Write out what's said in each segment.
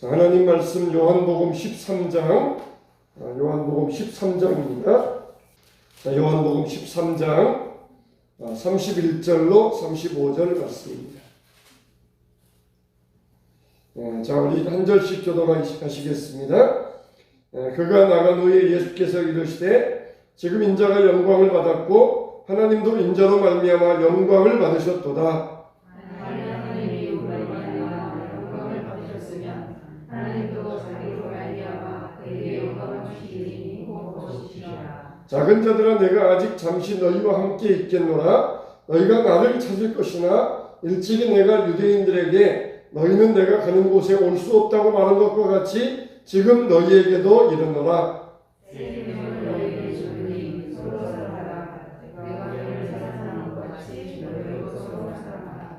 자, 하나님 말씀 요한복음 13장, 요한복음 13장입니다. 자, 요한복음 13장 31절로 35절 말씀입니다. 자, 우리 한 절씩 교독하시겠습니다. 그가 나간 후에 예수께서 이르시되 지금 인자가 영광을 받았고 하나님도 인자로 말미암아 영광을 받으셨도다. 하나님이 영광을 받으셨으면 하나님도 자기로 말미암아 그에게 영광을 주시리니 곧 보시리라. 작은 자들아, 내가 아직 잠시 너희와 함께 있겠노라. 너희가 나를 찾을 것이나 일찍이 내가 유대인들에게 너희는 내가 가는 곳에 올 수 없다고 말한 것과 같이 지금 너희에게도 이르노라.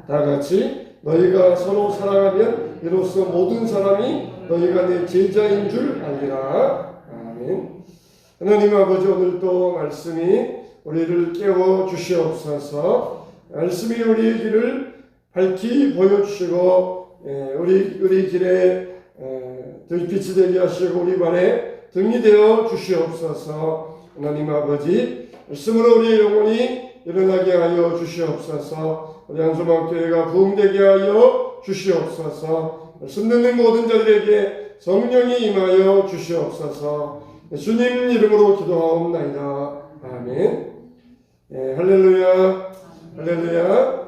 다 같이 너희가 서로 사랑하면 이로써 모든 사람이 너희가 내 제자인 줄 알리라. 아멘. 하나님 아버지, 오늘 또 말씀이 우리를 깨워 주시옵소서. 말씀이 우리의 길을 밝히 보여주시고 우리 길에 빛이 되게 하시고 우리 발에 등이 되어 주시옵소서. 하나님 아버지, 말씀으로 우리의 영혼이 일어나게 하여 주시옵소서. 우리 한소망교회가 부흥되게 하여 주시옵소서. 말씀 듣는 모든 자들에게 성령이 임하여 주시옵소서. 주님 이름으로 기도하옵나이다. 아멘. 할렐루야, 할렐루야.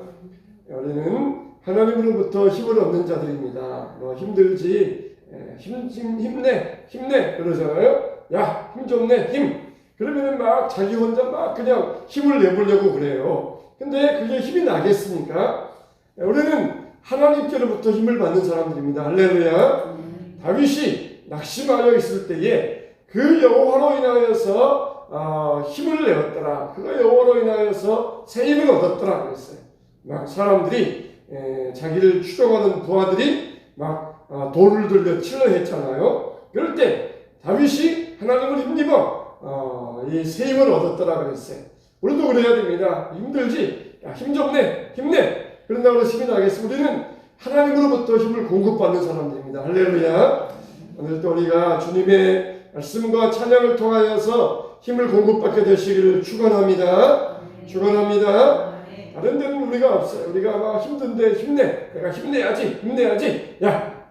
우리는 하나님으로부터 힘을 얻는 자들입니다. 힘들지, 힘내 그러잖아요. 야, 힘 좀 내, 힘. 그러면은 막 자기 혼자 막 그냥 힘을 내보려고 그래요. 근데 그게 힘이 나겠습니까? 우리는 하나님께로부터 힘을 받는 사람들입니다. 할렐루야. 다윗이 낙심하여 있을 때에 그 여호와로 인하여서 힘을 내었더라. 그 여호와로 인하여서 새 힘을 얻었더라 그랬어요. 막 사람들이 자기를 추종하는 부하들이 막 돌을 들려 칠러 했잖아요. 그럴 때 다윗이 하나님을 힘입어 이 새 힘을 얻었더라 그랬어요. 우리도 그래야 됩니다. 힘들지? 야, 힘 좀 내, 힘내. 그런다고 해서 힘이 나겠습니다. 우리는 하나님으로부터 힘을 공급받는 사람들입니다. 할렐루야. 오늘 또 우리가 주님의 말씀과 찬양을 통하여서 힘을 공급받게 되시기를 축원합니다. 축원합니다. 다른 데는 우리가 없어요. 우리가 막 힘든데 힘내. 내가 힘내야지. 야,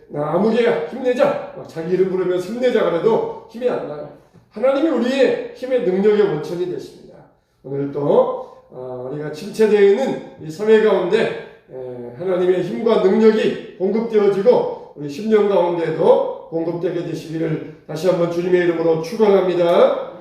나 아무개야, 힘내자. 자기 이름 부르면서 힘내자 그래도 힘이 안 나요. 하나님이 우리의 힘의 능력의 원천이 되십니다. 오늘 또 우리가 침체되어 있는 이 사회 가운데 하나님의 힘과 능력이 공급되어지고 우리 10년 가운데도 공급되게 되시기를 다시 한번 주님의 이름으로 축원합니다.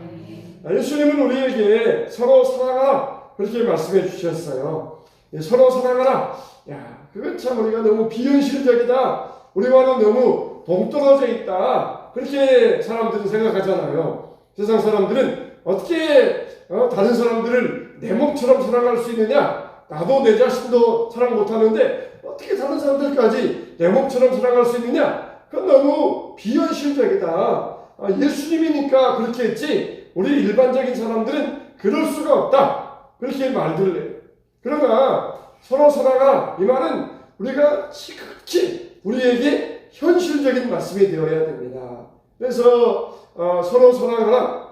예수님은 우리에게 서로 사랑하라 그렇게 말씀해 주셨어요. 서로 사랑하라. 야, 그건 참 우리가 너무 비현실적이다. 우리와는 너무 동떨어져 있다. 그렇게 사람들은 생각하잖아요. 세상 사람들은 어떻게 다른 사람들을 내 몸처럼 사랑할 수 있느냐? 나도 내 자신도 사랑 못하는데 어떻게 다른 사람들까지 내 몸처럼 사랑할 수 있느냐? 그건 너무 비현실적이다. 예수님이니까 그렇게 했지 우리 일반적인 사람들은 그럴 수가 없다. 그렇게 말들을 해요. 그러나 서로 사랑하라. 이 말은 우리가 지극히 우리에게 현실적인 말씀이 되어야 됩니다. 그래서 서로 사랑하라.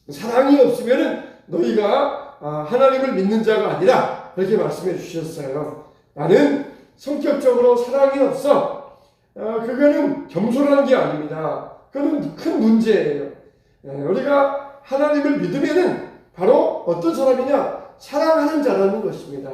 사랑이 없으면 너희가 하나님을 믿는 자가 아니라 그렇게 말씀해 주셨어요. 나는 성격적으로 사랑이 없어. 그거는 겸손한 게 아닙니다. 그거는 큰 문제예요. 우리가 하나님을 믿으면은 바로 어떤 사람이냐? 사랑하는 자라는 것입니다.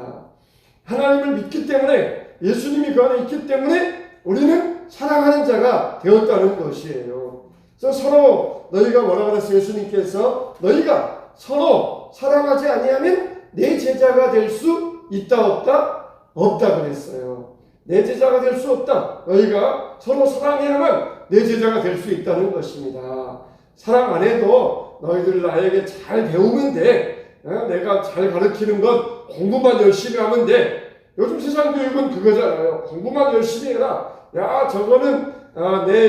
하나님을 믿기 때문에 예수님이 그 안에 있기 때문에 우리는 사랑하는 자가 되었다는 것이에요. 그래서 서로 너희가 뭐라고 그랬어요? 예수님께서 너희가 서로 사랑하지 아니하면 내 제자가 될 수 있다 없다? 없다 그랬어요. 내 제자가 될 수 없다. 너희가 서로 사랑해야만 내 제자가 될 수 있다는 것입니다. 사랑 안 해도 너희들 나에게 잘 배우면 돼. 내가 잘 가르치는 건 공부만 열심히 하면 돼. 요즘 세상 교육은 그거잖아요. 공부만 열심히 해라. 야, 저거는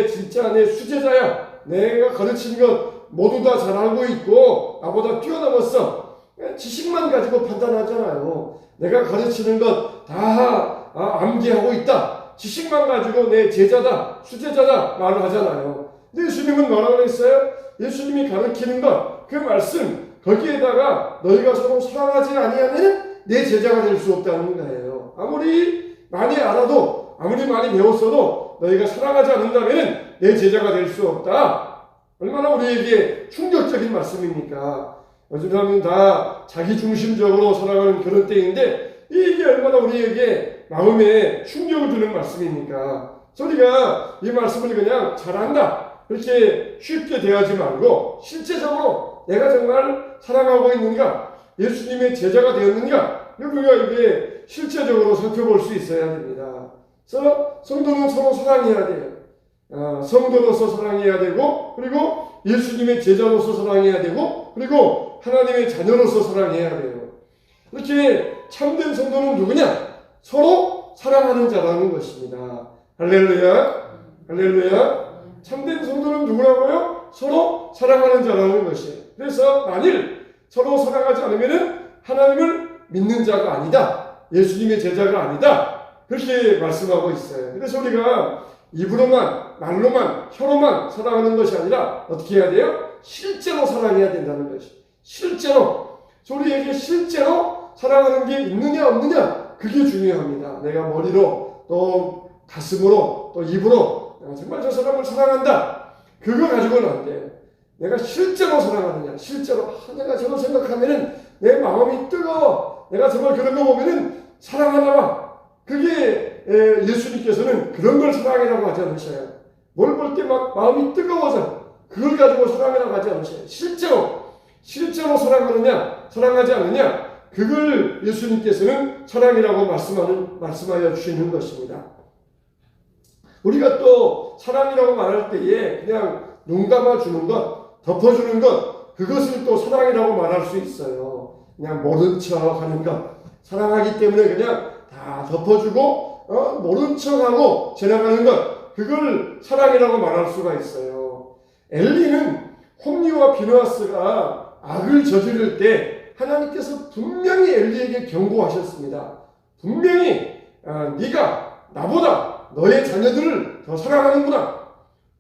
진짜 내 수제자야. 내가 가르치는 것 모두 다 잘 알고 있고 나보다 뛰어넘었어. 지식만 가지고 판단하잖아요. 내가 가르치는 것 다 암기하고 있다. 지식만 가지고 내 제자다, 수제자다 말을 하잖아요. 근데 예수님은 뭐라고 했어요? 예수님이 가르치는 것, 그 말씀, 거기에다가 너희가 서로 사랑하지 아니하면 내 제자가 될 수 없다는 거예요. 아무리 많이 알아도, 아무리 많이 배웠어도 너희가 사랑하지 않는다면 내 제자가 될 수 없다. 얼마나 우리에게 충격적인 말씀입니까? 요즘 사람은 다 자기중심적으로 살아가는 그런 때인데 이게 얼마나 우리에게 마음에 충격을 주는 말씀입니까? 우리가 이 말씀을 그냥 잘한다 그렇게 쉽게 대하지 말고 실제적으로 내가 정말 사랑하고 있는가, 예수님의 제자가 되었는가, 우리가 이게 실제적으로 살펴볼 수 있어야 됩니다. 그래서 성도는 서로 사랑해야 돼요. 성도로서 사랑해야 되고, 그리고 예수님의 제자로서 사랑해야 되고, 그리고 하나님의 자녀로서 사랑해야 돼요. 이렇게 참된 성도는 누구냐? 서로 사랑하는 자라는 것입니다. 할렐루야, 할렐루야. 참된 성도는 누구라고요? 서로 사랑하는 자라는 것이에요. 그래서 만일 서로 사랑하지 않으면 하나님을 믿는 자가 아니다, 예수님의 제자가 아니다, 그렇게 말씀하고 있어요. 그래서 우리가 입으로만, 말로만, 혀로만 사랑하는 것이 아니라 어떻게 해야 돼요? 실제로 사랑해야 된다는 것이. 실제로, 우리에게 실제로 사랑하는 게 있느냐 없느냐, 그게 중요합니다. 내가 머리로 또 가슴으로 또 입으로 정말 저 사람을 사랑한다, 그거 가지고는 안 돼요. 내가 실제로 사랑하느냐, 실제로 내가 저걸 생각하면은 내 마음이 뜨거워, 내가 정말 그런 거 보면은 사랑하나 봐. 그게 예수님께서는 그런 걸 사랑이라고 하지 않으셔요. 뭘 볼 때 막 마음이 뜨거워서 그걸 가지고 사랑이라고 하지 않으셔요. 실제로 사랑하느냐 사랑하지 않느냐, 그걸 예수님께서는 사랑이라고 말씀하여 주시는 것입니다. 우리가 또 사랑이라고 말할 때에 그냥 눈 감아주는 것, 덮어주는 것, 그것을 또 사랑이라고 말할 수 있어요. 그냥 모른 척 하는 것, 사랑하기 때문에 그냥 다 덮어주고 모른 척하고 지나가는 것, 그걸 사랑이라고 말할 수가 있어요. 엘리는 홈리와 비느하스가 악을 저지를 때 하나님께서 분명히 엘리에게 경고하셨습니다. 분명히 네가 나보다 너의 자녀들을 더 사랑하는구나,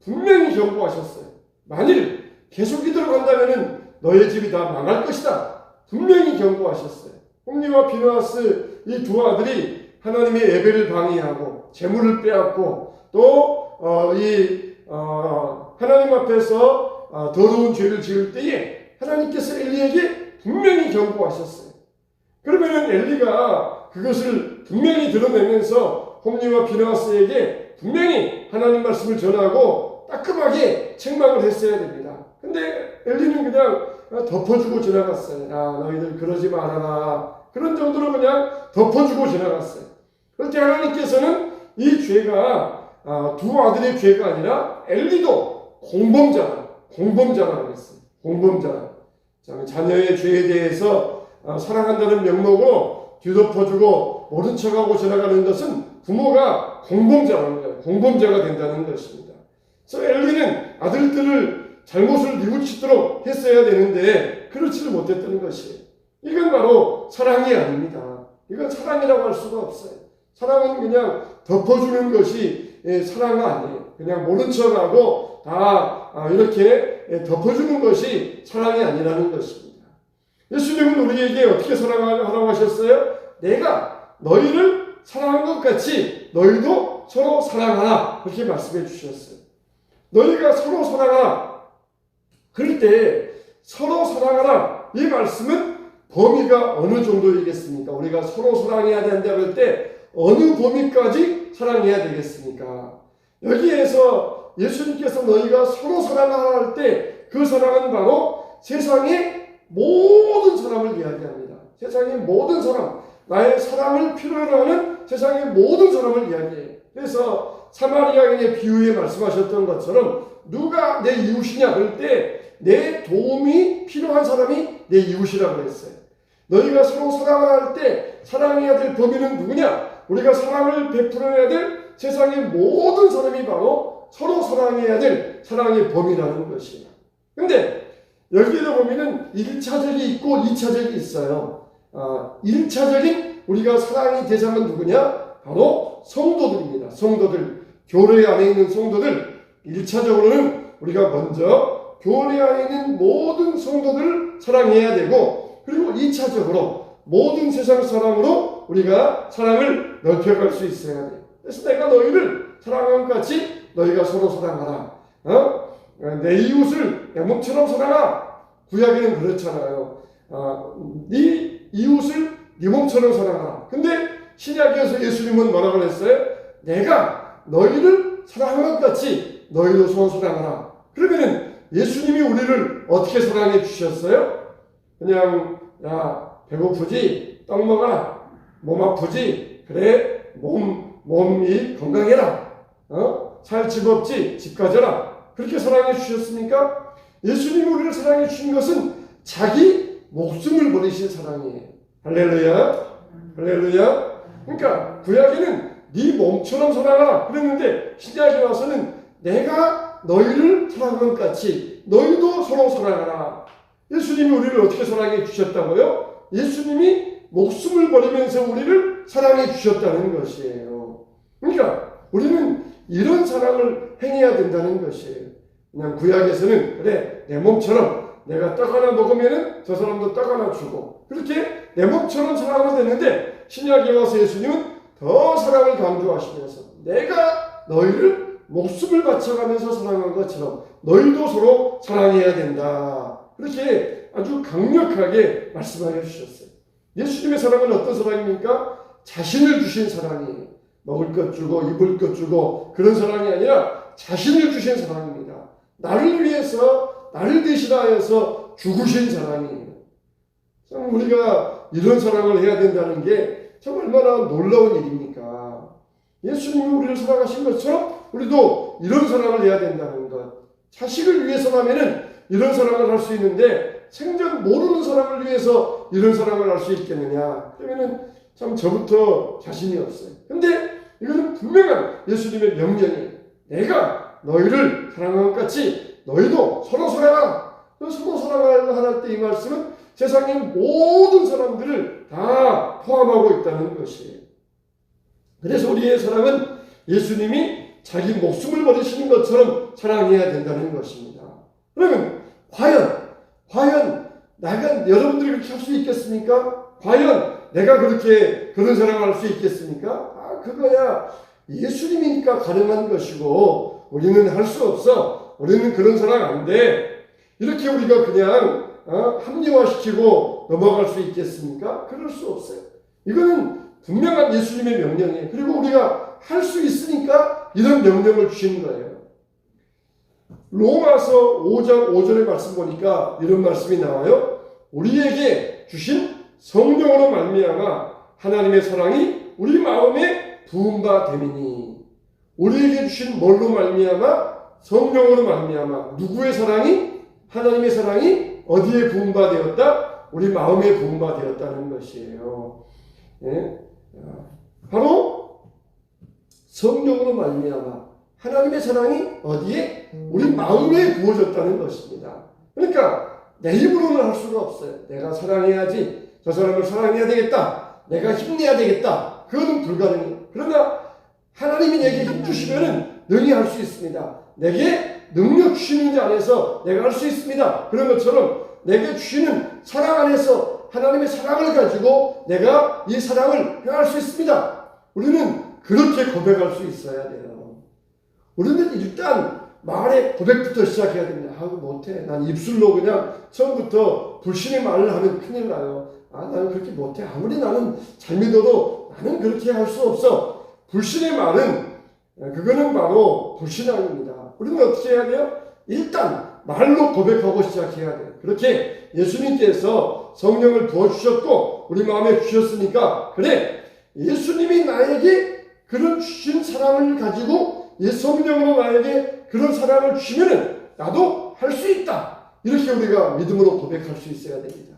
분명히 경고하셨어요. 만일 계속 이대로 간다면 너의 집이 다 망할 것이다, 분명히 경고하셨어요. 홈리와 비느하스 이 두 아들이 하나님의 예배를 방해하고 재물을 빼앗고 또 하나님 앞에서 더러운 죄를 지을 때에 하나님께서 엘리에게 분명히 경고하셨어요. 그러면은 엘리가 그것을 분명히 드러내면서 홈리와 비느하스에게 분명히 하나님 말씀을 전하고 따끔하게 책망을 했어야 됩니다. 근데 엘리는 그냥 덮어주고 지나갔어요. 너희들 그러지 말아라, 그런 정도로 그냥 덮어주고 지나갔어요. 그런데 하나님께서는 이 죄가 두 아들의 죄가 아니라 엘리도 공범자라고 했어요. 공범자. 자녀의 죄에 대해서 사랑한다는 명목으로 뒤덮어주고 모른 척하고 지나가는 것은 부모가 공범자라는 거예요. 공범자가 된다는 것입니다. 그래서 엘리는 아들들을 잘못을 뉘우치도록 했어야 되는데 그렇지를 못했다는 것이에요. 이건 바로 사랑이 아닙니다. 이건 사랑이라고 할 수가 없어요. 사랑은 그냥 덮어주는 것이 사랑은 아니에요. 그냥 모른 척하고 다 이렇게 덮어주는 것이 사랑이 아니라는 것입니다. 예수님은 우리에게 어떻게 사랑하라고 하셨어요? 내가 너희를 사랑한 것 같이 너희도 서로 사랑하라, 그렇게 말씀해 주셨어요. 너희가 서로 사랑하라. 그럴 때 서로 사랑하라, 이 말씀은 범위가 어느 정도이겠습니까? 우리가 서로 사랑해야 된다 그럴 때 어느 범위까지 사랑해야 되겠습니까? 여기에서 예수님께서 너희가 서로 사랑하라 할 때 그 사랑은 바로 세상의 모든 사람을 이야기합니다. 세상의 모든 사람, 나의 사랑을 필요로 하는 세상의 모든 사람을 이야기해요. 그래서 사마리아인의 비유에 말씀하셨던 것처럼 누가 내 이웃이냐 그럴 때 내 도움이 필요한 사람이 내 이웃이라고 했어요. 너희가 서로 사랑을 할 때 사랑해야 될 범위는 누구냐? 우리가 사랑을 베풀어야 될 세상의 모든 사람이 바로 서로 사랑해야 될 사랑의 범위라는 것이에요. 근데 여기에도 보면은 1차적이 있고 2차적이 있어요. 1차적인 우리가 사랑의 대상은 누구냐? 바로 성도들입니다. 성도들, 교회 안에 있는 성도들, 1차적으로는 우리가 먼저 교회 안에 있는 모든 성도들을 사랑해야 되고, 그리고 2차적으로 모든 세상 사람으로 우리가 사랑을 넓혀갈 수 있어야 돼요. 그래서 내가 너희를 사랑한 것 같이 너희가 서로 사랑하라. 내 이웃을 내 몸처럼 사랑하라. 구약에는 그렇잖아요. 네 이웃을 네 몸처럼 사랑하라. 근데 신약에서 예수님은 뭐라고 그랬어요? 내가 너희를 사랑한 것 같이 너희도 서로 사랑하라. 그러면은 예수님이 우리를 어떻게 사랑해 주셨어요? 그냥 야 배고프지? 떡 먹어라. 몸 아프지? 그래 몸이 건강해라. 살 집 없지? 집 가져라. 그렇게 사랑해 주셨습니까? 예수님이 우리를 사랑해 주신 것은 자기 목숨을 버리신 사랑이에요. 할렐루야. 할렐루야. 그러니까 구약에는 네 몸처럼 사랑하라 그랬는데 신약에 와서는 내가 너희를 사랑한 것 같이 너희도 서로 사랑하라. 예수님이 우리를 어떻게 사랑해 주셨다고요? 예수님이 목숨을 버리면서 우리를 사랑해 주셨다는 것이에요. 그러니까 우리는 이런 사랑을 행해야 된다는 것이에요. 그냥 구약에서는 그래 내 몸처럼 내가 떡 하나 먹으면은 저 사람도 떡 하나 주고 그렇게 내 몸처럼 사랑하면 되는데 신약에 와서 예수님은 더 사랑을 강조하시면서 내가 너희를 목숨을 바쳐가면서 사랑한 것처럼 너희도 서로 사랑해야 된다. 그렇게 아주 강력하게 말씀하여 주셨어요. 예수님의 사랑은 어떤 사랑입니까? 자신을 주신 사랑이에요. 먹을 것 주고 입을 것 주고 그런 사랑이 아니라 자신을 주신 사랑입니다. 나를 위해서 나를 대신하여서 죽으신 사랑이에요. 참 우리가 이런 사랑을 해야 된다는 게 참 얼마나 놀라운 일입니까? 예수님이 우리를 사랑하신 것처럼 우리도 이런 사랑을 해야 된다는 것. 자식을 위해서라면은 이런 사랑을 할 수 있는데 생전 모르는 사람을 위해서 이런 사랑을 할 수 있겠느냐? 그러면은 참 저부터 자신이 없어요. 근데 이거는 분명한 예수님의 명령이에요. 내가 너희를 사랑한 것 같이 너희도 서로 사랑하라. 서로 사랑하라 때 이 말씀은 세상의 모든 사람들을 다 포함하고 있다는 것이에요. 그래서 우리의 사랑은 예수님이 자기 목숨을 버리시는 것처럼 사랑해야 된다는 것입니다. 그러면 과연 내가 여러분들이 그렇게 할 수 있겠습니까? 과연 내가 그런 사랑을 할 수 있겠습니까? 그거야 예수님이니까 가능한 것이고 우리는 할 수 없어. 우리는 그런 사랑 안 돼. 이렇게 우리가 그냥 합리화시키고 넘어갈 수 있겠습니까? 그럴 수 없어요. 이거는 분명한 예수님의 명령이에요. 그리고 우리가 할 수 있으니까 이런 명령을 주신 거예요. 로마서 5장 5절의 말씀 보니까 이런 말씀이 나와요. 우리에게 주신 성령으로 말미암아 하나님의 사랑이 우리 마음에 부은 바 됨이니. 우리에게 주신 뭘로 말미암아? 성령으로 말미암아. 누구의 사랑이? 하나님의 사랑이 어디에 부은 바 되었다? 우리 마음에 부은 바 되었다는 것이에요. 예? 바로 성령으로 말미암아 하나님의 사랑이 어디에? 우리 마음에 부어졌다는 것입니다. 그러니까 내 힘으로는 할 수가 없어요. 내가 사랑해야지. 저 사람을 사랑해야 되겠다. 내가 힘내야 되겠다. 그거는 불가능해요. 그러나 하나님이 내게 힘 주시면은 능히 할 수 있습니다. 내게 능력 주시는 자 안에서 내가 할 수 있습니다. 그런 것처럼 내게 주시는 사랑 안에서 하나님의 사랑을 가지고 내가 이 사랑을 행할 수 있습니다. 우리는 그렇게 고백할 수 있어야 돼요. 우리는 일단 말의 고백부터 시작해야 됩니다. 못해. 난 입술로 그냥 처음부터 불신의 말을 하면 큰일 나요. 나는 그렇게 못해. 아무리 나는 잘 믿어도 나는 그렇게 할 수 없어. 불신의 말은 그거는 바로 불신앙입니다. 우리는 어떻게 해야 돼요? 일단 말로 고백하고 시작해야 돼요. 그렇게 예수님께서 성령을 부어주셨고 우리 마음에 주셨으니까 그래 예수님이 나에게 그런 주신 사랑을 가지고 성령으로 나에게 그런 사랑을 주시면은 나도 할 수 있다. 이렇게 우리가 믿음으로 고백할 수 있어야 됩니다.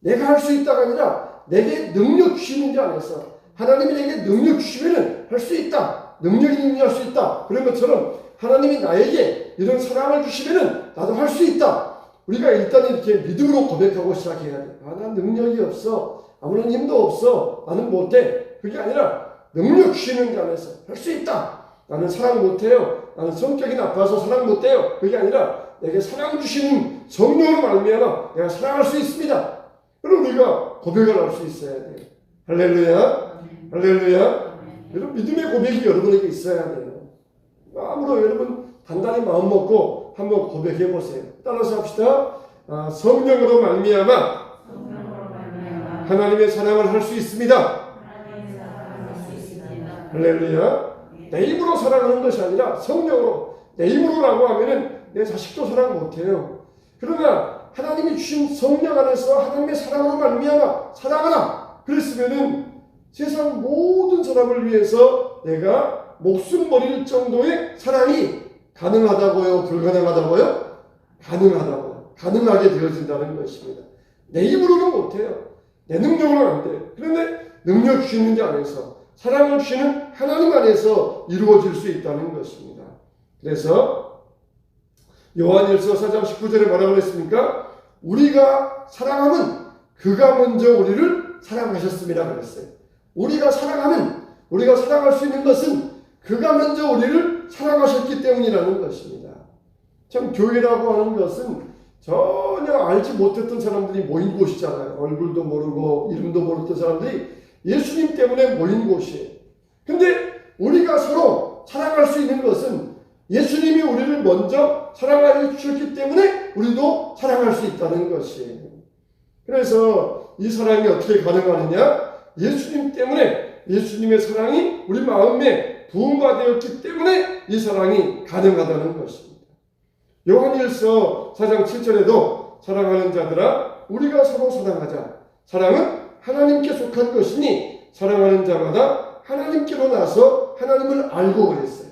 내가 할 수 있다가 아니라 내게 능력 주시는 자 안에서 하나님이 내게 능력 주시면은 할 수 있다. 능력이 있는 할 수 있다. 그런 것처럼 하나님이 나에게 이런 사랑을 주시면은 나도 할 수 있다. 우리가 일단 이렇게 믿음으로 고백하고 시작해야 돼. 난 능력이 없어. 아무런 힘도 없어. 나는 못해. 그게 아니라 능력 주시는 자 안에서 할 수 있다. 나는 사랑 못해요. 나는 성격이 나빠서 사랑 못해요. 그게 아니라 내게 사랑 주시는 성령으로 말미암아 내가 사랑할 수 있습니다. 그럼 우리가 고백을 할 수 있어야 돼요. 할렐루야, 할렐루야. 여러분 믿음의 고백이 여러분에게 있어야 돼요. 마음으로 여러분 단단히 마음 먹고 한번 고백해 보세요. 따라서 합시다. 성령으로 말미암아 하나님의 사랑을 할 수 있습니다. 할렐루야. 내 힘으로 사랑하는 것이 아니라 성령으로. 내 힘으로라고 하면은 내 자식도 사랑 못해요. 그러나 하나님이 주신 성령 안에서 하나님의 사랑으로 말미암아 사랑하라. 그랬으면은 세상 모든 사람을 위해서 내가 목숨 버릴 정도의 사랑이 가능하다고요? 불가능하다고요? 가능하다고요. 가능하게 되어진다는 것입니다. 내 힘으로는 못해요. 내 능력으로는 안 돼요. 그런데 능력 주시는 자 안에서 사랑을 주시는 하나님 안에서 이루어질 수 있다는 것입니다. 그래서 요한일서 4장 19절에 뭐라고 그랬습니까? 우리가 사랑하면 그가 먼저 우리를 사랑하셨습니다 그랬어요. 우리가 사랑하면 우리가 사랑할 수 있는 것은 그가 먼저 우리를 사랑하셨기 때문이라는 것입니다. 참 교회라고 하는 것은 전혀 알지 못했던 사람들이 모인 곳이잖아요. 얼굴도 모르고 이름도 모르던 사람들이 예수님 때문에 모인 곳이에요. 근데 우리가 서로 사랑할 수 있는 것은 예수님이 우리를 먼저 사랑하여 주셨기 때문에 우리도 사랑할 수 있다는 것이에요. 그래서 이 사랑이 어떻게 가능하느냐? 예수님 때문에 예수님의 사랑이 우리 마음에 부음가 되었기 때문에 이 사랑이 가능하다는 것입니다. 요한일서 4장 7절에도 사랑하는 자들아 우리가 서로 사랑하자. 사랑은 하나님께 속한 것이니 사랑하는 자마다 하나님께로 나서 하나님을 알고 그랬어요.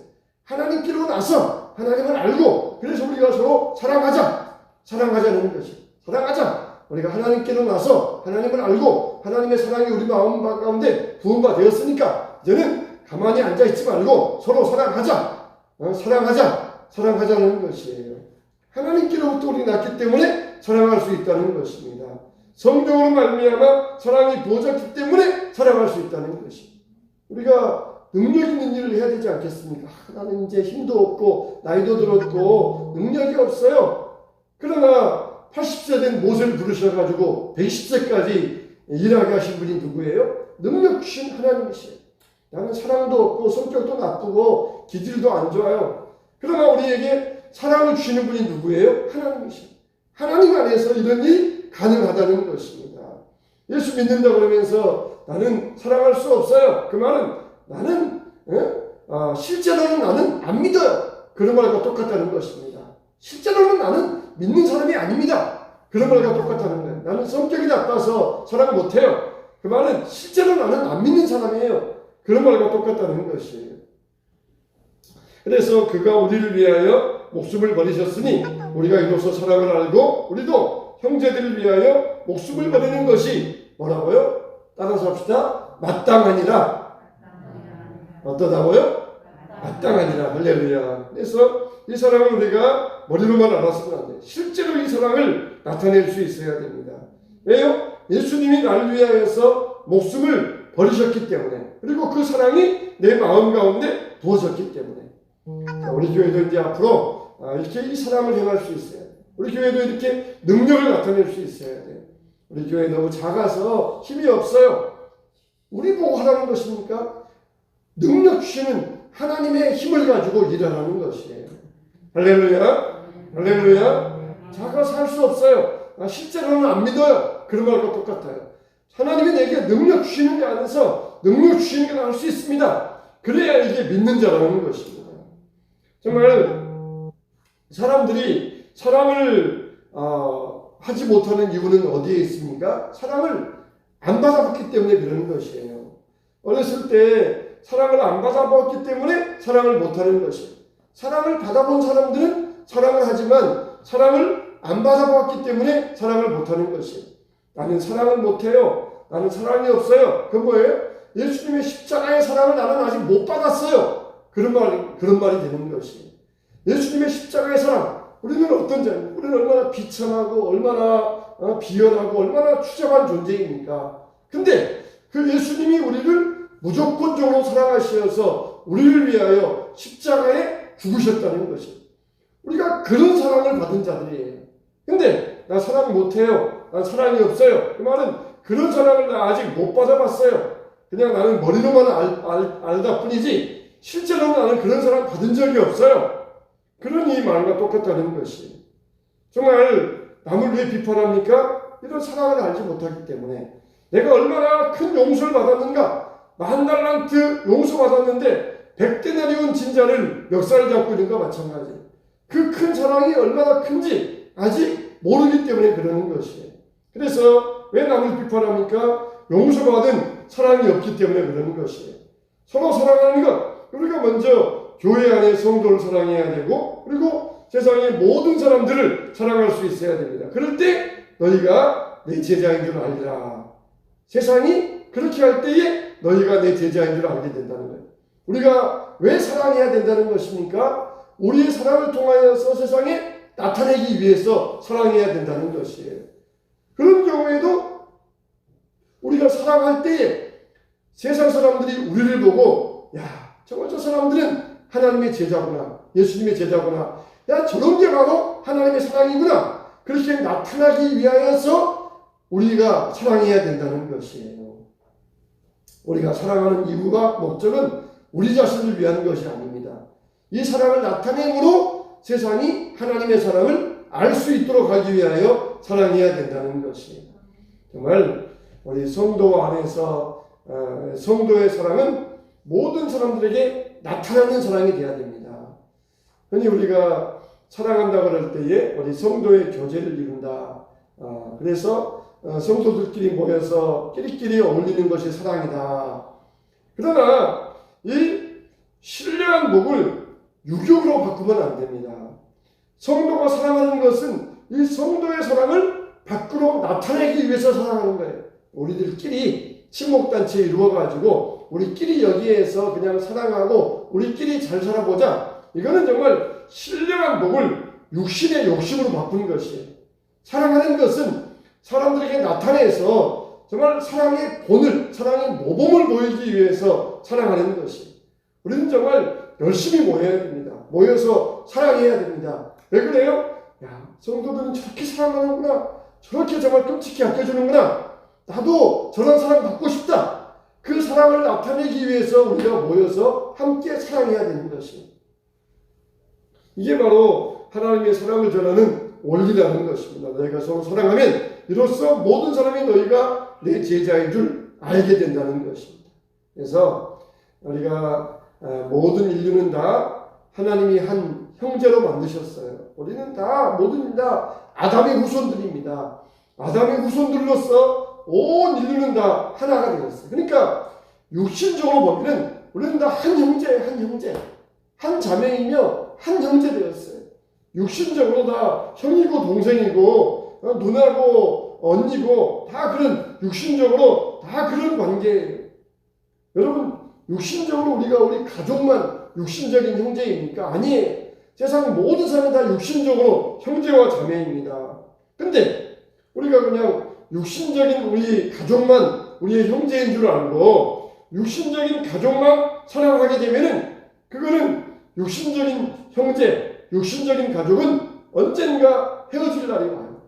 하나님께로 나서 하나님을 알고 그래서 우리가 서로 사랑하자. 사랑하자는 것이 사랑하자. 우리가 하나님께로 나서 하나님을 알고 하나님의 사랑이 우리 마음 가운데 부음가 되었으니까 이제는 가만히 앉아있지 말고 서로 사랑하자. 사랑하자는 것이에요. 하나님께로부터 우리 낳기 때문에 사랑할 수 있다는 것입니다. 성령으로 말미암아 사랑이 부어졌기 때문에 사랑할 수 있다는 것입니다. 우리가 능력 있는 일을 해야 되지 않겠습니까? 나는 이제 힘도 없고 나이도 들었고 능력이 없어요. 그러나 80세 된 모세를 부르셔가지고 110세까지 일하게 하신 분이 누구예요? 능력 주신 하나님이시에요. 나는 사랑도 없고 성격도 나쁘고 기질도 안 좋아요. 그러나 우리에게 사랑을 주시는 분이 누구예요? 하나님이시에요. 하나님 안에서 이런 일이 가능하다는 것입니다. 예수 믿는다 그러면서 나는 사랑할 수 없어요. 그 말은 나는 실제로는 나는 안 믿어요. 그런 말과 똑같다는 것입니다. 실제로는 나는 믿는 사람이 아닙니다. 그런 말과 똑같다는 거예요. 나는 성격이 나빠서 사랑을 못해요. 그 말은 실제로 나는 안 믿는 사람이에요. 그런 말과 똑같다는 것이에요. 그래서 그가 우리를 위하여 목숨을 버리셨으니 우리가 이로써 사랑을 알고 우리도 형제들을 위하여 목숨을 버리는 것이 뭐라고요? 따라서 합시다. 마땅하니라. 어떠다고요? 마땅하니라. 할렐루야. 그래서 이 사랑을 우리가 머리로만 알았으면 안 돼요. 실제로 이 사랑을 나타낼 수 있어야 됩니다. 왜요? 예수님이 나를 위하여서 목숨을 버리셨기 때문에 그리고 그 사랑이 내 마음 가운데 부어졌기 때문에 우리 교회도 이제 앞으로 이렇게 이 사랑을 행할 수 있어야 돼요. 우리 교회도 이렇게 능력을 나타낼 수 있어야 돼요. 우리 교회 너무 작아서 힘이 없어요. 우리 보고 하라는 것입니까? 능력 주시는 하나님의 힘을 가지고 일하라는 것이에요. 할렐루야. 할렐루야. 작아서 할 수 없어요. 실제로는 안 믿어요. 그런 말과 똑같아요. 하나님이 내게 능력 주시는 게 안에서 능력 주시는 게 할 수 있습니다. 그래야 이게 믿는 자라는 것입니다. 정말 사람들이 사랑을 하지 못하는 이유는 어디에 있습니까? 사랑을 안 받아봤기 때문에 그러는 것이에요. 어렸을 때 사랑을 안 받아봤기 때문에 사랑을 못하는 것이에요. 사랑을 받아본 사람들은 사랑을 하지만 사랑을 안 받아봤기 때문에 사랑을 못하는 것이에요. 나는 사랑을 못해요. 나는 사랑이 없어요. 그건 뭐예요? 예수님의 십자가의 사랑을 나는 아직 못 받았어요. 그런 말이 되는 것이에요. 예수님의 십자가의 사랑. 우리는 어떤 자입니까? 우리는 얼마나 비참하고 얼마나 비열하고 얼마나 추잡한 존재입니까? 근데 그 예수님이 우리를 무조건적으로 사랑하시어서 우리를 위하여 십자가에 죽으셨다는 것이. 우리가 그런 사랑을 받은 자들이에요. 근데 나 사랑 못해요. 난 사랑이 없어요. 그 말은 그런 사랑을 나 아직 못 받아봤어요. 그냥 나는 머리로만 알다 뿐이지 실제로는 나는 그런 사랑 받은 적이 없어요. 그런 이 말과 똑같다는 것이. 정말 남을 왜 비판합니까? 이런 사랑을 알지 못하기 때문에. 내가 얼마나 큰 용서를 받았는가. 10,000달란트 용서받았는데 100데나리온 진자를 멱살을 잡고 있는 것과 마찬가지. 그 큰 사랑이 얼마나 큰지 아직 모르기 때문에 그러는 것이에요. 그래서 왜 남을 비판합니까? 용서받은 사랑이 없기 때문에 그러는 것이에요. 서로 사랑하는 것. 우리가 먼저 교회 안에 성도를 사랑해야 되고 그리고 세상의 모든 사람들을 사랑할 수 있어야 됩니다. 그럴 때 너희가 내 제자인 줄 알리라. 세상이 그렇게 할 때에 너희가 내 제자인 줄 알게 된다는 거예요. 우리가 왜 사랑해야 된다는 것입니까? 우리의 사랑을 통하여서 세상에 나타내기 위해서 사랑해야 된다는 것이에요. 그런 경우에도 우리가 사랑할 때에 세상 사람들이 우리를 보고 야 정말 저 사람들은 하나님의 제자구나. 예수님의 제자구나. 야 저런 게 바로 하나님의 사랑이구나. 그렇게 나타나기 위하여서 우리가 사랑해야 된다는 것이에요. 우리가 사랑하는 이유가 목적은 우리 자신을 위한 것이 아닙니다. 이 사랑을 나타내므로 세상이 하나님의 사랑을 알 수 있도록 하기 위하여 사랑해야 된다는 것이. 정말 우리 성도 안에서 성도의 사랑은 모든 사람들에게 나타나는 사랑이 되어야 됩니다. 흔히 우리가 사랑한다 그럴 때에 우리 성도의 교제를 이룬다. 그래서 성도들끼리 모여서 끼리끼리 어울리는 것이 사랑이다. 그러나 이 신령한 복을 유격으로 바꾸면 안 됩니다. 성도가 사랑하는 것은 이 성도의 사랑을 밖으로 나타내기 위해서 사랑하는 거예요. 우리들끼리 친목단체 이루어가지고 우리끼리 여기에서 그냥 사랑하고 우리끼리 잘 살아보자. 이거는 정말 신령한 복을 육신의 욕심으로 바꾸는 것이에요. 사랑하는 것은 사람들에게 나타내서 정말 사랑의 본을, 사랑의 모범을 보이기 위해서 사랑하는 것이. 우리는 정말 열심히 모여야 됩니다. 모여서 사랑해야 됩니다. 왜 그래요? 야, 성도들은 저렇게 사랑하는구나. 저렇게 정말 끔찍히 아껴주는구나. 나도 저런 사랑 받고 싶다. 그 사랑을 나타내기 위해서 우리가 모여서 함께 사랑해야 되는 것이. 이게 바로 하나님의 사랑을 전하는 원리라는 것입니다. 너희가 서로 사랑하면 이로써 모든 사람이 너희가 내 제자인 줄 알게 된다는 것입니다. 그래서 우리가 모든 인류는 다 하나님이 한 형제로 만드셨어요. 우리는 다 모든 다 아담의 후손들입니다. 아담의 후손들로서 온 인류는 다 하나가 되었어요. 그러니까 육신적으로 보면 우리는 다 한 형제, 한 자매이며 한 형제 되었어요. 육신적으로 다 형이고 동생이고 누나고 언니고 다 그런 육신적으로 다 그런 관계예요. 여러분 육신적으로 우리 가족만 육신적인 형제입니까? 아니에요. 세상 모든 사람은 다 육신적으로 형제와 자매입니다. 근데 우리가 그냥 육신적인 우리 가족만 우리의 형제인 줄 알고 육신적인 가족만 사랑하게 되면은 그거는 육신적인 형제, 육신적인 가족은 언젠가 헤어질 날이 와요.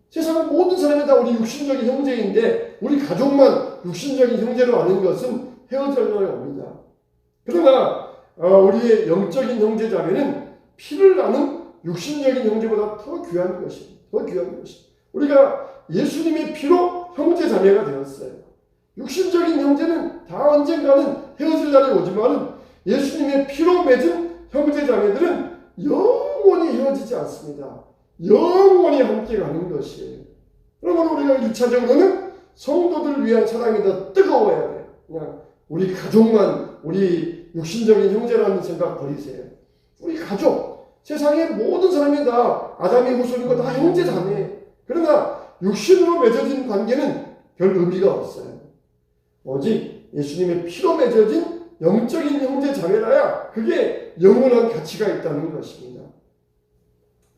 세상 모든 사람이 다 우리 육신적인 형제인데 우리 가족만 육신적인 형제로 아는 것은 헤어질 날이 옵니다. 그러나 우리의 영적인 형제자매는 피를 나는 육신적인 형제보다 더 귀한 것입니다. 더 귀한 것입니다. 우리가 예수님의 피로 형제자매가 되었어요. 육신적인 형제는 다 언젠가는 헤어질 날이 오지만 예수님의 피로 맺은 형제자매들은 영원히 헤어지지 않습니다. 영원히 함께 가는 것이에요. 그러면 우리가 1차적으로는 성도들을 위한 사랑이 더 뜨거워야 돼요. 그냥 우리 가족만 우리 육신적인 형제라는 생각 버리세요. 우리 가족, 세상의 모든 사람이 다 아담의 후손이고 다 형제자매예요. 그러나 육신으로 맺어진 관계는 별 의미가 없어요. 오직 예수님의 피로 맺어진 영적인 형제자매라야 그게 영원한 가치가 있다는 것입니다.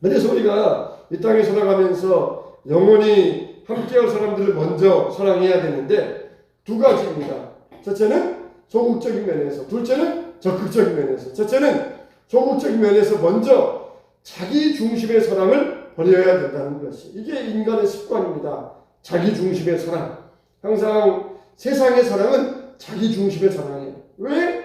그래서 우리가 이 땅에 살아가면서 영원히 함께할 사람들을 먼저 사랑해야 되는데 두 가지입니다. 첫째는 소극적인 면에서, 둘째는 적극적인 면에서. 첫째는 소극적인 면에서 먼저 자기 중심의 사랑을 버려야 된다는 것이, 이게 인간의 습관입니다. 자기 중심의 사랑. 항상 세상의 사랑은 자기 중심의 사랑이에요. 왜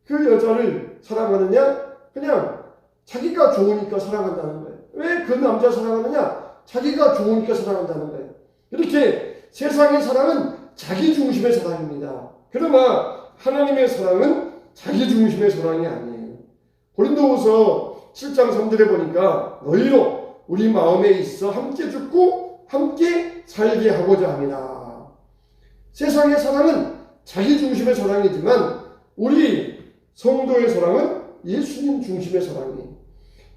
그 여자를 사랑하느냐? 그냥 자기가 좋으니까 사랑한다는 거예요. 왜 그 남자 사랑하느냐? 자기가 좋으니까 사랑한다는 거예요. 이렇게 세상의 사랑은 자기 중심의 사랑입니다. 그러나 하나님의 사랑은 자기 중심의 사랑이 아니에요. 고린도후서 7장 3절에 보니까 너희로 우리 마음에 있어 함께 죽고 함께 살게 하고자 합니다. 세상의 사랑은 자기 중심의 사랑이지만 우리 성도의 사랑은 예수님 중심의 사랑이에요.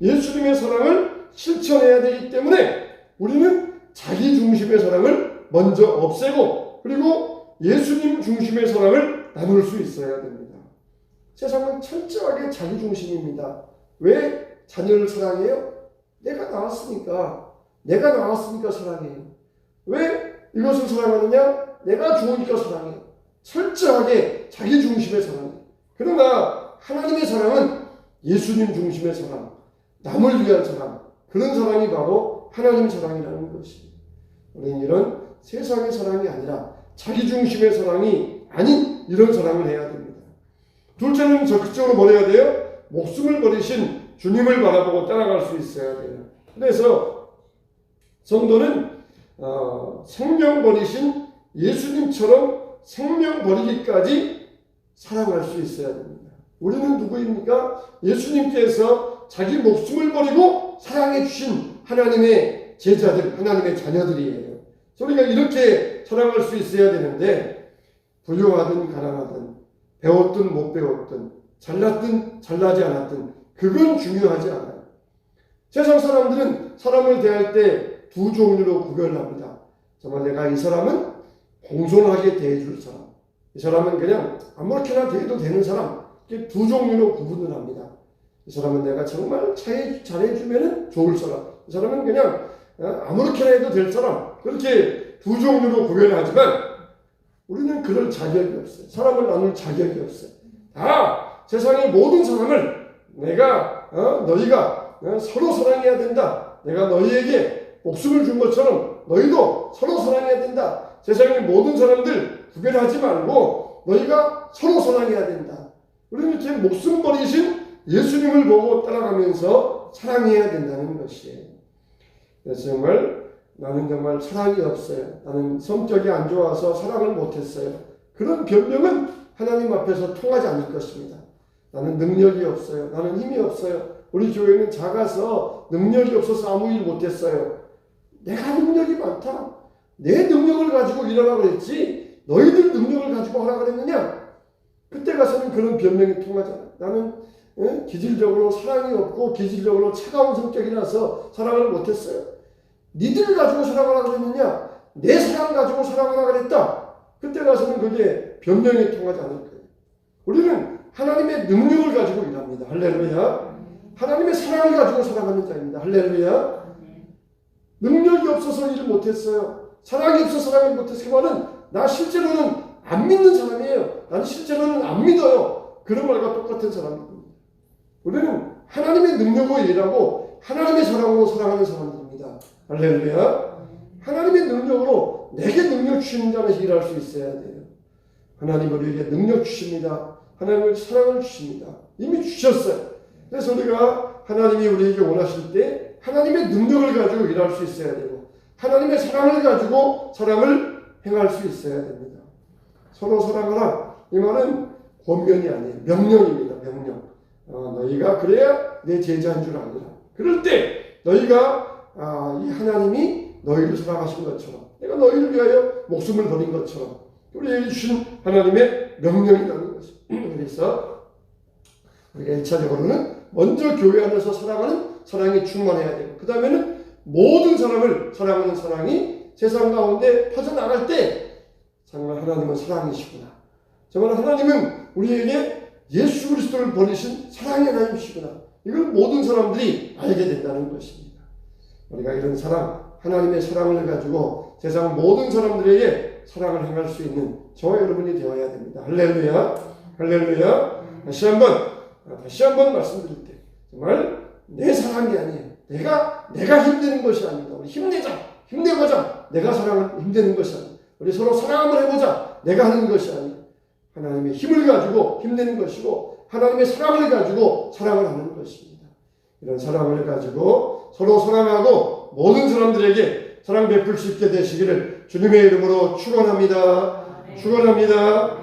예수님의 사랑을 실천해야 되기 때문에 우리는 자기 중심의 사랑을 먼저 없애고 그리고 예수님 중심의 사랑을 나눌 수 있어야 됩니다. 세상은 철저하게 자기 중심입니다. 왜 자녀를 사랑해요? 내가 낳았으니까 사랑해요. 왜 이것을 사랑하느냐? 내가 좋으니까 사랑해요. 철저하게 자기 중심의 사랑이에요. 그러나 하나님의 사랑은 예수님 중심의 사랑, 남을 위한 사랑, 그런 사랑이 바로 하나님 사랑이라는 것입니다. 우리는 이런 세상의 사랑이 아니라 자기 중심의 사랑이 아닌 이런 사랑을 해야 됩니다. 둘째는 적극적으로 버려야 돼요. 목숨을 버리신 주님을 바라보고 따라갈 수 있어야 돼요. 그래서 성도는 생명 버리신 예수님처럼 생명 버리기까지 사랑할 수 있어야 됩니다. 우리는 누구입니까? 예수님께서 자기 목숨을 버리고 사랑해 주신 하나님의 제자들, 하나님의 자녀들이에요. 우리가 이렇게 사랑할 수 있어야 되는데 부유하든 가난하든 배웠든 못 배웠든 잘났든 잘나지 않았든 그건 중요하지 않아요. 세상 사람들은 사람을 대할 때 두 종류로 구별합니다. 정말 내가 이 사람은 공손하게 대해줄 사람, 이 사람은 그냥 아무렇게나 대해도 되는 사람, 이렇게 두 종류로 구분을 합니다. 이 사람은 내가 정말 잘해주면 좋을 사람, 이 사람은 그냥 아무렇게나 해도 될 사람, 그렇게 두 종류로 구별하지만 우리는 그럴 자격이 없어요. 사람을 나눌 자격이 없어요. 다 세상의 모든 사람을 내가 너희가 서로 사랑해야 된다. 내가 너희에게 목숨을 준 것처럼 너희도 서로 사랑해야 된다. 세상의 모든 사람들 구별하지 말고 너희가 서로 사랑해야 된다. 우리는 이렇게 목숨 버리신 예수님을 보고 따라가면서 사랑해야 된다는 것이에요. 그래서 나는 정말 사랑이 없어요. 나는 성격이 안 좋아서 사랑을 못했어요. 그런 변명은 하나님 앞에서 통하지 않을 것입니다. 나는 능력이 없어요. 나는 힘이 없어요. 우리 교회는 작아서 능력이 없어서 아무 일 못했어요. 내가 능력이 많다. 내 능력을 가지고 일하라고 그랬지 너희들 능력을 가지고 하라고 그랬느냐? 그때 가서는 그런 변명이 통하잖아. 나는 기질적으로 사랑이 없고 기질적으로 차가운 성격이라서 사랑을 못했어요. 니들 가지고 사랑하라고 그랬느냐? 내 사랑 가지고 사랑하라고 그랬다. 그때 가서는 그게 변명이 통하지 않을 거예요. 우리는 하나님의 능력을 가지고 일합니다. 할렐루야. 하나님의 사랑을 가지고 살아가는 자입니다. 할렐루야. 능력이 없어서 일을 못했어요. 사랑이 없어서 사랑을 못했어요. 그 말은 나 실제로는 안 믿는 사람이에요. 나는 실제로는 안 믿어요. 그런 말과 똑같은 사람입니다. 우리는 하나님의 능력으로 일하고 하나님의 사랑으로 살아가는 사람들입니다. 할렐루야. 하나님의 능력으로 내게 능력 주시는 자는 일할 수 있어야 돼요. 하나님 우리에게 능력 주십니다. 하나님은 사랑을 주십니다. 이미 주셨어요. 그래서 우리가 하나님이 우리에게 원하실 때 하나님의 능력을 가지고 일할 수 있어야 되고 하나님의 사랑을 가지고 사랑을 행할 수 있어야 됩니다. 서로 사랑하라. 이 말은 권면이 아니에요. 명령입니다. 명령. 너희가 그래야 내 제자인 줄 알리라. 그럴 때 너희가 이 하나님이 너희를 사랑하신 것처럼 내가 너희를 위하여 목숨을 버린 것처럼 우리에게 주신 하나님의 명령이라는 것입니다. 그래서 우리가 1차적으로는 먼저 교회 안에서 사랑하는 사랑이 충만해야 되고 그 다음에는 모든 사람을 사랑하는 사랑이 세상 가운데 퍼져나갈 때 정말 하나님은 사랑이시구나. 정말 하나님은 우리에게 예수 그리스도를 버리신 사랑의 하나님이시구나. 이걸 모든 사람들이 알게 된다는 것입니다. 우리가 이런 사랑, 하나님의 사랑을 가지고 세상 모든 사람들에게 사랑을 행할 수 있는 저와 여러분이 되어야 됩니다. 할렐루야, 할렐루야. 다시 한번 말씀드릴 때 정말 내 사랑이 아니에요. 내가 힘드는 것이 아니다. 우리 힘내보자. 내가 사랑을 힘드는 것이 아니다. 우리 서로 사랑 한번 해보자. 내가 하는 것이 아니에요. 하나님의 힘을 가지고 힘내는 것이고 하나님의 사랑을 가지고 사랑을 하는 것입니다. 이런 사랑을 가지고 서로 사랑하고 모든 사람들에게 사랑 베풀 수 있게 되시기를 주님의 이름으로 축원합니다. 축원합니다.